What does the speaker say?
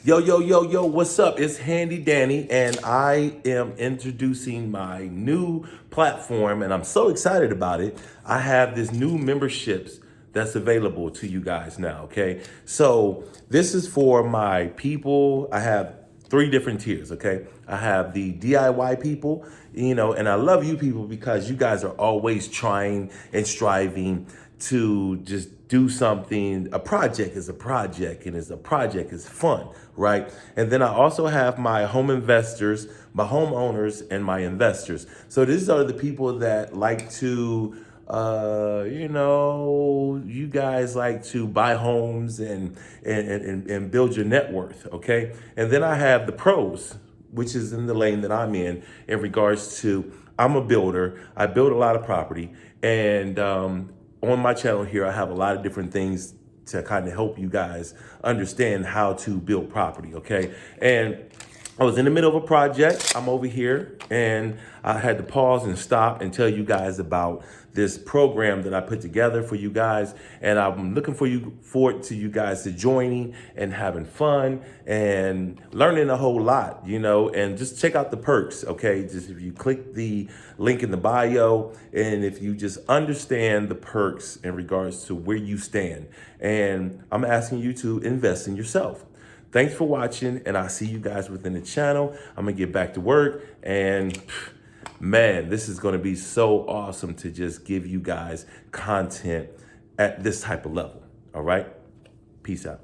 Yo, what's up? It's Handy Danny, and I am introducing my new platform, and I'm so excited about it. I have this new memberships that's available to you guys now, okay? So this is for my people. I have three different tiers, okay? I have the DIY people, and I love you people because you guys are always trying and striving to just do something. A project is a project, and a project is fun, right? And then I also have my home investors, my homeowners, and my investors. So these are the people that like to you guys like to buy homes and build your net worth, okay? And then I have the pros, which is in the lane that I'm in regards to, I'm a builder. I build a lot of property, and on my channel here, I have a lot of different things to kind of help you guys understand how to build property, okay? And I was in the middle of a project. I'm over here, and I had to pause and stop and tell you guys about this program that I put together for you guys. And I'm looking forward to you guys to joining and having fun and learning a whole lot, and just check out the perks, okay? Just if you click the link in the bio, and if you just understand the perks in regards to where you stand. And I'm asking you to invest in yourself. Thanks for watching, and I'll see you guys within the channel. I'm gonna get back to work, and man, this is gonna be so awesome to just give you guys content at this type of level, all right? Peace out.